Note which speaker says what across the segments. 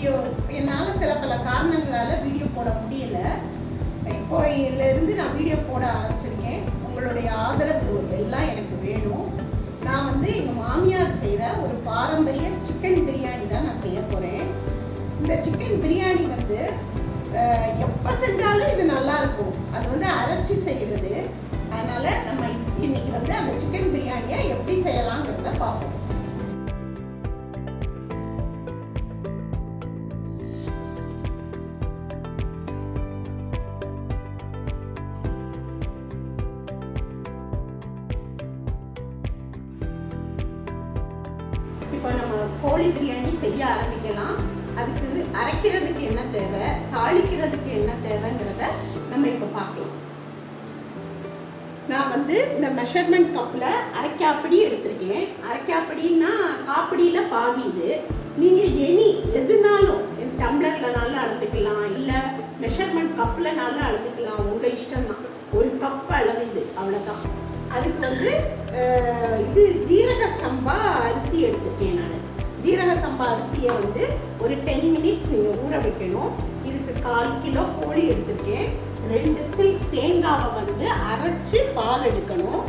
Speaker 1: Video என்னால் சில பல காரணங்களால் வீடியோ போட முடியலை. இப்போ இதிலிருந்து நான் வீடியோ போட ஆரம்பிச்சிருக்கேன். உங்களுடைய ஆதரவு எல்லாம் எனக்கு வேணும். நான் வந்து எங்கள் மாமியார் செய்கிற ஒரு பாரம்பரிய சிக்கன் பிரியாணி தான் நான் செய்ய போகிறேன். இந்த சிக்கன் பிரியாணி வந்து எப்போ செஞ்சாலும் இது நல்லாயிருக்கும். அது வந்து அரைச்சி செய்கிறது. அதனால் நம்ம இன்னைக்கு வந்து அந்த சிக்கன் பிரியாணியை எப்படி செய்யலாங்கிறத பார்ப்போம். இப்போ நம்ம கோழி பிரியாணி செய்ய ஆரம்பிக்கலாம். அதுக்கு அரைக்கிறதுக்கு என்ன தேவை, தாளிக்கிறதுக்கு என்ன தேவைங்கிறத நம்ம இப்போ பார்க்கலாம். நான் வந்து இந்த மெஷர்மெண்ட் கப்பில் அரைக்காப்படி எடுத்திருக்கேன். அரைக்காப்படின்னா காப்படியில் பாதி. இது நீங்கள் எதுனாலும் டம்ளர்லனாலும் அளந்துக்கலாம், இல்லை மெஷர்மெண்ட் கப்பில்னாலும் அளந்துக்கலாம். உங்கள் இஷ்டம் தான். ஒரு கப் அளவு இது, அவ்வளோதான். அதுக்கு வந்து இது ஜீரக சம்பா அரிசி எடுத்துருக்கேன். நான் ஜீரக சம்பா அரிசியை வந்து ஒரு 10 மினிட்ஸ் நீங்கள் ஊற வைக்கணும். இதுக்கு 1/4 கிலோ கோழி எடுத்திருக்கேன். 2 சில் தேங்காவை வந்து அரைச்சி பால் எடுக்கணும்.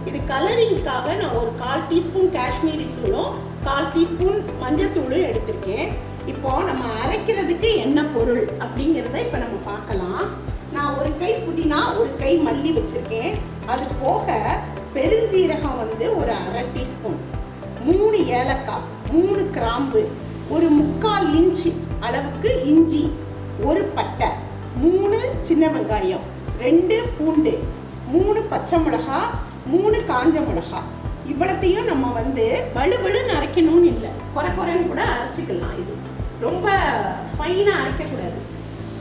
Speaker 1: இது கலரிங்காக நான் ஒரு 1/4 டீஸ்பூன் காஷ்மீரி தூளும் 1/4 டீஸ்பூன் மஞ்சத்தூளும் எடுத்திருக்கேன். இப்போது நம்ம அரைக்கிறதுக்கு என்ன பொருள் அப்படிங்கிறத இப்போ நம்ம பார்க்கலாம். நான் ஒரு கை புதினா, ஒரு கை மல்லி வச்சுருக்கேன். அது போக பெருஞ்சீரகம் வந்து ஒரு 1/2 டீஸ்பூன், 3 ஏலக்காய், 3 கிராம்பு, ஒரு 3/4 இன்ச்சு அளவுக்கு இஞ்சி, ஒரு பட்டை, 3 சின்ன வெங்காயம், 2 பூண்டு, 3 பச்சை மிளகா, 3 காஞ்ச மிளகா. இவ்வளத்தையும் நம்ம வந்து வலுவலுன்னு அரைக்கணும்னு இல்லை, குறைன்னு கூட அரைச்சிக்கலாம். இது ரொம்ப ஃபைனாக அரைக்கக்கூடாது.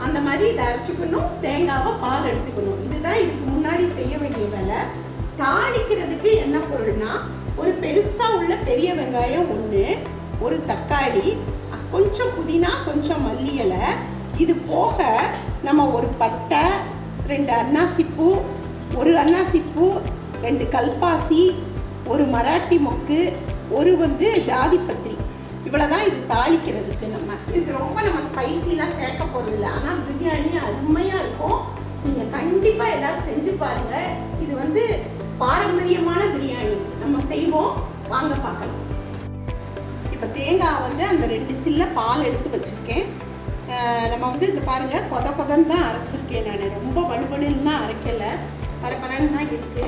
Speaker 1: அந்த மாதிரி இதை அரைச்சிக்கணும். தேங்காவை பால் எடுத்துக்கணும். இதுதான் இதுக்கு முன்னாடி செய்ய வேண்டிய வேலை. தாளிக்கிறதுக்கு என்ன பொருள்னா, ஒரு பெருசாக உள்ள பெரிய வெங்காயம் 1, ஒரு தக்காளி, கொஞ்சம் புதினா, கொஞ்சம் மல்லி இலை. இது போக நம்ம ஒரு பட்டை, 2 அன்னாசிப்பூ, ஒரு அன்னாசிப்பூ, 2 கல்பாசி, ஒரு மராட்டி மொக்கு, ஒரு வந்து ஜாதிப்பத்திரி. இவ்வளோதான் இது தாளிக்கிறதுக்கு. இதுக்கு ரொம்ப நம்ம ஸ்பைசிலாம் சேர்க்க போகிறதில்ல. ஆனால் பிரியாணி அருமையாக இருக்கும். நீங்கள் கண்டிப்பாக எதாவது செஞ்சு பாருங்கள். இது வந்து பாரம்பரியமான பிரியாணி நம்ம செய்வோம். வாங்க பார்க்கலாம். இப்போ தேங்காய் வந்து அந்த 2 சில்ல பால் எடுத்து வச்சுருக்கேன். நம்ம வந்து இது பாருங்கள், கொதன்னு தான் அரைச்சிருக்கேன். நான் ரொம்ப வலுவலுன்னா அரைக்கலை, பரபரன்னு தான் இருக்குது.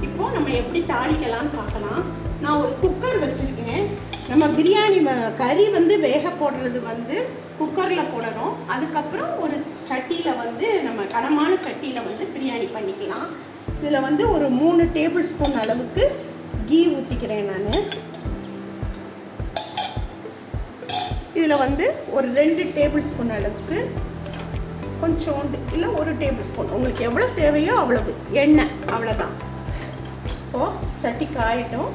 Speaker 1: இப்போது நம்ம எப்படி தாளிக்கலான்னு பார்க்கலாம். நான் ஒரு குக்கர் வச்சுருக்கேன். நம்ம பிரியாணி கறி வந்து வேக போடுறது வந்து குக்கரில் போடணும். அதுக்கப்புறம் ஒரு சட்டியில் வந்து நம்ம கனமான சட்டியில் வந்து பிரியாணி பண்ணிக்கலாம். இதில் வந்து ஒரு 3 டேபிள் ஸ்பூன் அளவுக்கு கீ ஊற்றிக்கிறேன். நான் இதில் வந்து ஒரு 2 டேபிள் ஸ்பூன் அளவுக்கு கொஞ்சோண்டு, இல்லை 1 டேபிள் ஸ்பூன், உங்களுக்கு எவ்வளோ தேவையோ அவ்வளவு எண்ணெய், அவ்வளோதான். இப்போது சட்டி காயட்டும்.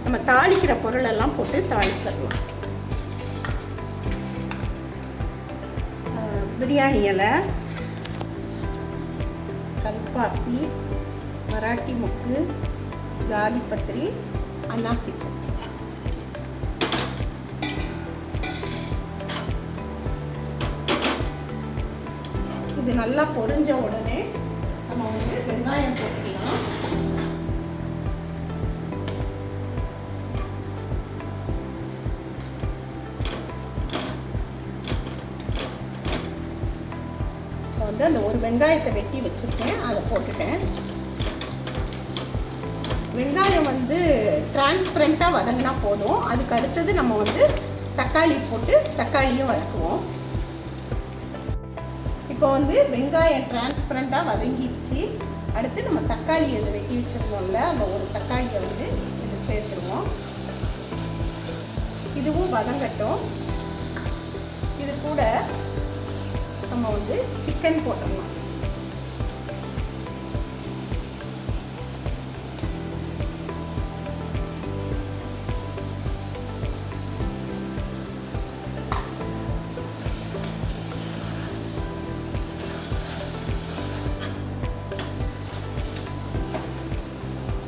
Speaker 1: நம்ம தாளிக்கிற பொருளெல்லாம் போட்டு தாளிச்சிடலாம். பிரியாணி இலை, கல்பாசி, மராட்டி மொக்கு, ஜாதிப்பத்திரி, அன்னாசிப்பூ. இது நல்லா பொரிஞ்ச உடனே நம்ம வந்து வெங்காயம் போட்டுக்கலாம். வந்து அந்த ஒரு வெங்காயத்தை வெட்டி வச்சுருக்கேன், அதை போட்டுட்டேன். வெங்காயம் வந்து டிரான்ஸ்பரண்ட்டாக வதங்கினா போதும். அதுக்கு அடுத்தது நம்ம வந்து தக்காளி போட்டு தக்காளியும் வதக்குவோம். இப்போ வந்து வெங்காயம் டிரான்ஸ்பரண்ட்டாக வதங்கிடுச்சு. அடுத்து நம்ம தக்காளி அதை வெட்டி வச்சுருந்தோம்ல, அந்த ஒரு தக்காளியை வந்து இது சேர்த்துருவோம். இதுவும் வதங்கட்டும். இது கூட நம்ம வந்து சிக்கன் போட்டுடலாம்.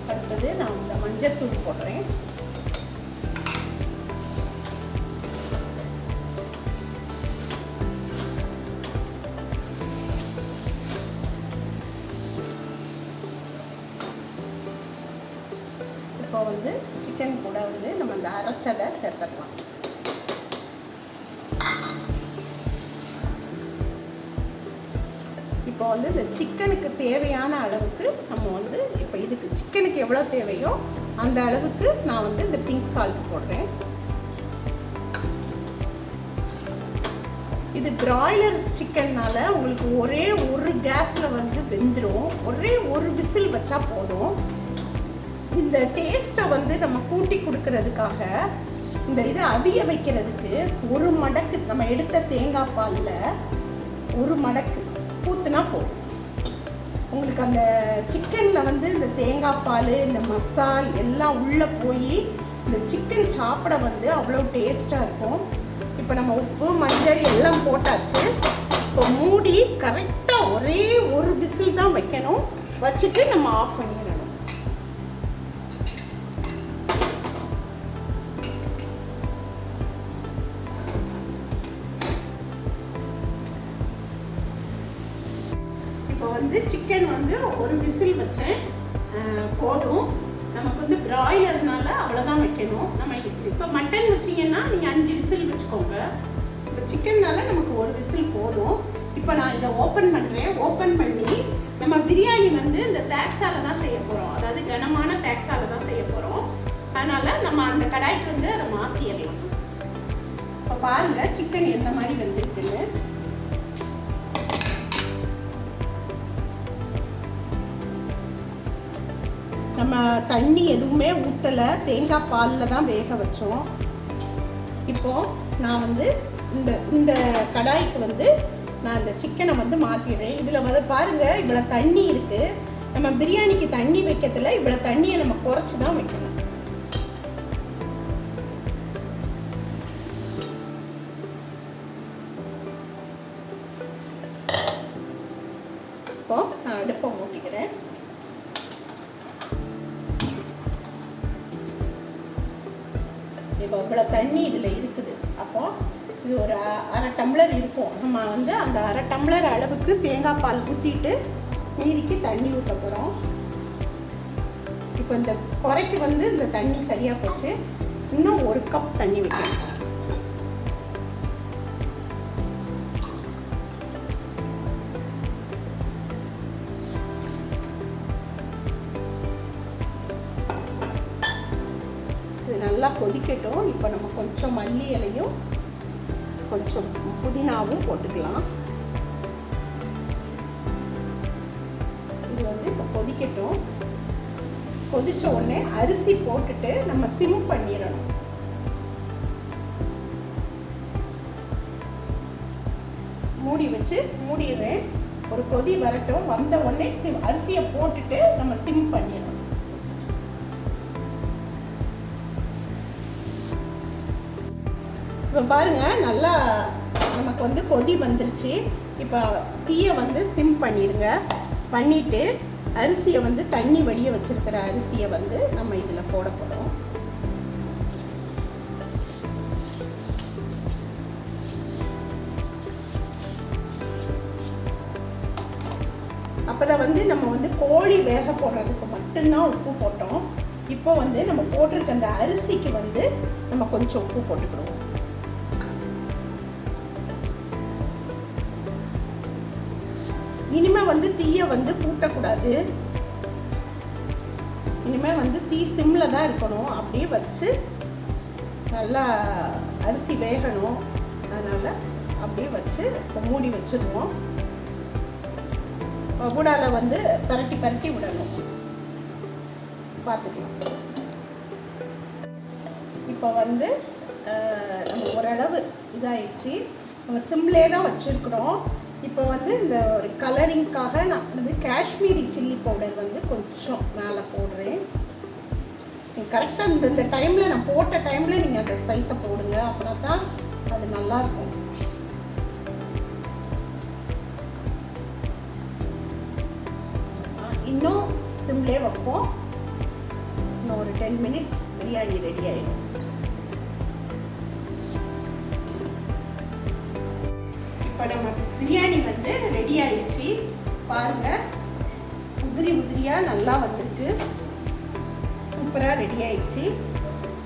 Speaker 1: அடுத்தது நான் இந்த மஞ்சத்தூள் போடுறேன். இப்போ வந்து சிக்கன் கூட வந்து நம்ம அந்த அரைச்சதை சேர்த்துக்கலாம். இப்போ வந்து இந்த சிக்கனுக்கு தேவையான அளவுக்கு நம்ம வந்து இப்போ இதுக்கு சிக்கனுக்கு எவ்வளோ தேவையோ அந்த அளவுக்கு நான் வந்து இந்த பிங்க் சால்ட் போடுறேன். இது பிராய்லர் சிக்கன்னால உங்களுக்கு ஒரே ஒரு கேஸில் வந்து வெந்துடும். ஒரே ஒரு விசில் வச்சா போதும். இந்த டேஸ்ட்டை வந்து நம்ம கூட்டி கொடுக்கறதுக்காக இந்த இதை அவிய வைக்கிறதுக்கு ஒரு மடக்கு நம்ம எடுத்த தேங்காய் பாலில் ஒரு மடக்கு ஊற்றுனா போதும். உங்களுக்கு அந்த சிக்கனில் வந்து இந்த தேங்காய் பால் இந்த மசால் எல்லாம் உள்ளே போய் இந்த சிக்கன் சாப்பிட வந்து அவ்வளோ டேஸ்ட்டாக இருக்கும். இப்போ நம்ம உப்பு மஞ்சள் எல்லாம் போட்டாச்சு. இப்போ மூடி கரெக்டாக ஒரே ஒரு விசில் தான் வைக்கணும். வச்சுட்டு நம்ம ஆஃப் பண்ணிடணும். இப்போ வந்து சிக்கன் வந்து ஒரு விசில் வச்சேன் போதும். நமக்கு வந்து பிராய்லர்னால அவ்வளோதான் வைக்கணும். நம்ம இப்போ மட்டன் வச்சிங்கன்னா நீங்கள் 5 விசில் வச்சுக்கோங்க. இப்போ சிக்கன்னால நமக்கு ஒரு விசில் போதும். இப்போ நான் இதை ஓப்பன் பண்ணுறேன். ஓப்பன் பண்ணி நம்ம பிரியாணி வந்து இந்த தேக்ஸால தான் செய்ய போகிறோம். அதாவது கனமான தேக்ஸால தான் செய்ய போகிறோம். அதனால் நம்ம அந்த கடாய்க்கு வந்து அதை மாற்றிடலாம். இப்போ பாருங்கள் சிக்கன் எந்த மாதிரி வெந்திருக்குன்னு. நம்ம தண்ணி எதுவுமே ஊற்றலை, தேங்காய் பாலில் தான் வேக வச்சோம். இப்போது நான் வந்து இந்த கடாய்க்கு வந்து நான் இந்த சிக்கனை வந்து மாற்றிடுறேன். இதில் வந்து பாருங்கள் இவ்வளோ தண்ணி இருக்குது. நம்ம பிரியாணிக்கு தண்ணி வைக்கிறதுல இவ்வளோ தண்ணியை நம்ம குறைச்சி தான் வைக்கணும். இப்போது நான் அடுப்பை மூட்டிக்கிறேன். இப்போ இவ்வளோ தண்ணி இதில் இருக்குது. அப்போது இது ஒரு அரை டம்ளர் இருக்கும். நம்ம வந்து அந்த அரை டம்ளர் அளவுக்கு தேங்காய் பால் ஊற்றிட்டு மீதிக்கு தண்ணி ஊற்ற போகிறோம். இப்போ இந்த குறைக்கு வந்து இந்த தண்ணி சரியாக போச்சு. இன்னும் ஒரு கப் தண்ணி வைக்கணும். நல்லா கொதிக்கட்டும். இப்போ நம்ம கொஞ்சம் மல்லி இலையும் கொஞ்சம் புதினாவும் போட்டுக்கலாம். இது வந்து இப்போ கொதிக்கட்டும். கொதிச்ச உடனே அரிசி போட்டுட்டு நம்ம சிம் பண்ணிடணும். மூடி வச்சு மூடிடுறேன். ஒரு கொதி வரட்டும். வந்த உடனே அரிசியை போட்டுட்டு நம்ம சிம் பண்ணிடணும். இப்போ பாருங்கள் நல்லா நமக்கு வந்து கொதி வந்துருச்சு. இப்போ தீயை வந்து சிம் பண்ணிடுங்க. பண்ணிவிட்டு அரிசியை வந்து தண்ணி வடிய வச்சுருக்கிற அரிசியை வந்து நம்ம இதில் போட போகிறோம். அப்போ தான் வந்து நம்ம வந்து கோழி வேக போடுறதுக்கு மட்டும்தான் உப்பு போட்டோம். இப்போ வந்து நம்ம போட்டிருக்க அந்த அரிசிக்கு வந்து நம்ம கொஞ்சம் உப்பு போட்டுக்கிறோம். இனிமேல் வந்து தீயை வந்து கூட்டக்கூடாது. இனிமேல் வந்து தீ சிம்மில் தான் இருக்கணும். அப்படியே வச்சு நல்லா அரிசி வேகணும். அதனால் அப்படியே வச்சு மூடி வச்சுருவோம். கூடால வந்து பரட்டி பரட்டி விடணும். பார்த்துக்கலாம். இப்போ வந்து நம்ம ஓரளவு இதாகிடுச்சு. நம்ம சிம்லே தான் வச்சுருக்குறோம். இப்போ வந்து இந்த ஒரு கலரிங்காக நான் வந்து காஷ்மீரி சில்லி பவுடர் வந்து கொஞ்சம் மேலே போடுறேன். கரெக்டாக இந்த டைமில் நான் போட்ட டைமில் நீங்கள் அந்த ஸ்பைஸை போடுங்க. அப்புறம் தான் அது நல்லாயிருக்கும். இன்னும் சிம்லே வைப்போம். இன்னும் ஒரு 10 மினிட்ஸ் பிரியாணி ரெடி ஆகிடும். இப்போ நம்ம பிரியாணி வந்து ரெடி ஆயிடுச்சு. பாருங்கள் உதிரி உதிரியாக நல்லா வந்திருக்கு. சூப்பராக ரெடி ஆயிடுச்சு.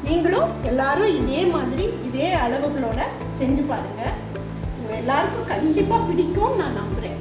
Speaker 1: நீங்களும் எல்லாரும் இதே மாதிரி இதே அளவுகளோட செஞ்சு பாருங்கள். உங்கள் எல்லாருக்கும் கண்டிப்பாக பிடிக்கும்னு நான் நம்புகிறேன்.